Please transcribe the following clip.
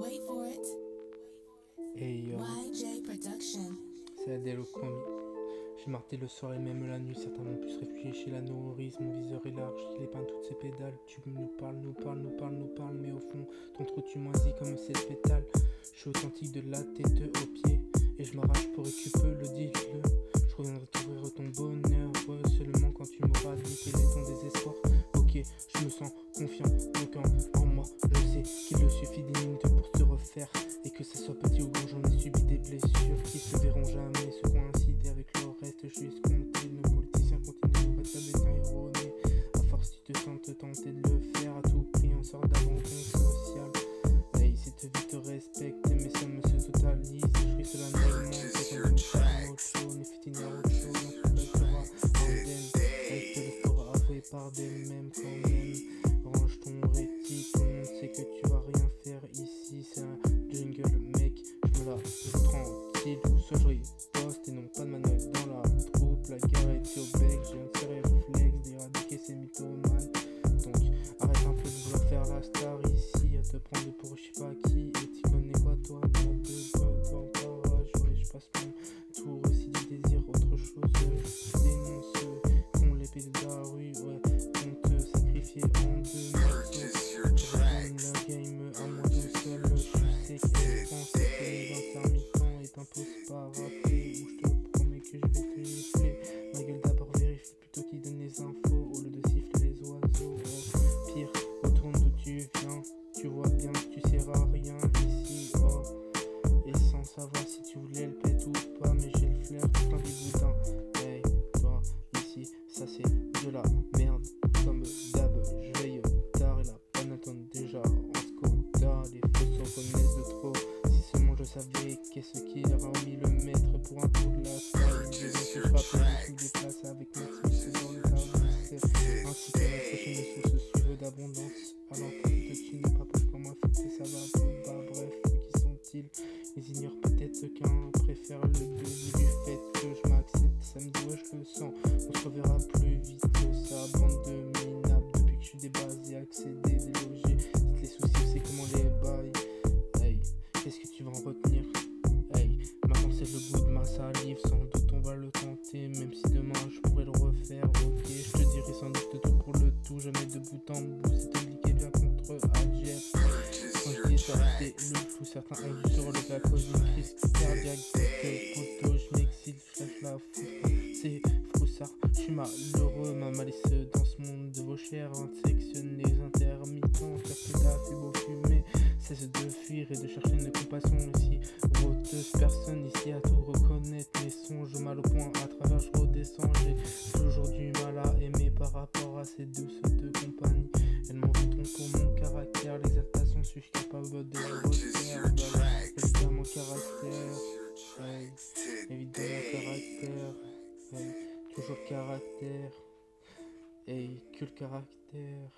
Wait for it. Hey yo, YJ Production. c'est Adèle au combi. J'ai marté le soir et même la nuit, certains m'ont pu se réfugier chez la nourrice, mon viseur est large, il épeint toutes ses pédales, tu nous parles, mais au fond, ton trou tu moisis comme c'est le pétale. Je suis authentique de la tête aux pieds, et je m'arrache pour que tu peux le dis-le. Je reviendrai t'ouvrir ton bonheur, ouais, seulement quand tu m'auras dit quel est ton désespoir. Ok, je me sens confiant, donc en moi, je sais qu'il le suffit d'une minute pour se refaire. Et que ça soit petit ou grand, j'en ai subi des blessures qui se verront jamais se coïncider avec le reste. Je suis escompté, nos politiciens continuent de battre des erronés. À force tu te sens te tenter de le faire à tout prix en sorte d'abandon social. Hey, cette vie te respecte, mes sommes se totalisent. Je suis solennellement, c'est comme une femme autre chose, une fitine à autre chose, on se battera indemne. Elle te le fera fait par des mêmes quand même. Range ton rétif, tout le monde sait que tu vas rien faire ici, c'est un jungle mec, je me la joue tranquille, soit je riposte et non pas de manœuvre dans la troupe, la guerre est au bec, j'ai un serré réflexe d'éradiquer ces mythomanes, donc arrête un peu de vouloir faire la star ici, à te prendre pour je sais pas qui, et t'y connais quoi toi, non de toi en parage, ouais je passe mon tour aussi du désir, autre chose, je dénonce ceux qui ont l'épée de la rue, ouais, on te sacrifier en deux morceaux. Le game à moi tout seul, je sais qu'elle pense que les intermittents est imposé pas rappeler. Ou je te promets que je vais te gifler. Ma gueule d'abord vérifie plutôt qu'il donne les infos. Au lieu de siffler les oiseaux, oh. Pire, retourne d'où tu viens. Tu vois bien que tu sers à rien ici, oh. Et sans savoir si tu voulais le pète ou pas, mais j'ai le flair tout plein des boudins. Hey, toi, ici, ça c'est de la merde. Comme d'hab, je veille tard et la panne attend déjà en Skoda. Les feux se reconnaissent de trop. Si seulement je savais qu'est-ce qui leur a mis le maître pour un tour de la salle. Je ne frappe je me déplace avec Maximus dans le tard. Ainsi que la prochaine source suivre d'abondance. À l'entrée de tu n'es pas pour moi fêter, ça va plus bas. Bref, qui sont-ils? Ils ignorent peut-être qu'un préfère le double du fait que je m'accepte. Samedi, ouais, je le sens. On se reverra plus vite que ça. Bande de minables, depuis que je suis débasé, accéder, déloger. Dites les soucis, c'est comment les bails. Hey, qu'est-ce que tu vas en retenir? Hey, maintenant c'est le goût de ma salive. Sans doute on va le tenter, même si demain je pourrais le refaire. Ok, je te dirai sans doute tout pour le tout. Jamais de bout en bout, c'est impliqué bien contre Adjep. Quand je dis ça, c'est le flou. Certains ont vu se relever à cause d'une crise cardiaque. Poteau, je m'exile, je lâche la foudre. C'est froussard, je suis malheureux. Ma malice dans ce monde de vos chairs sectionne les intermittents. Cherche d'affaires, beau fumer. Cesse de fuir et de chercher une compassion ici. Roteuse, personne ici à tout reconnaître. Mes songes mal au point, à travers je redescends. J'ai toujours du mal à aimer par rapport à ces douces de compagnie. Elles m'en voudront pour mon caractère. L'exaltation, suis-je capable de la refaire? Évidemment mon caractère, hey. Évidemment caractère, hey. Toujours caractère, hey. Que le caractère.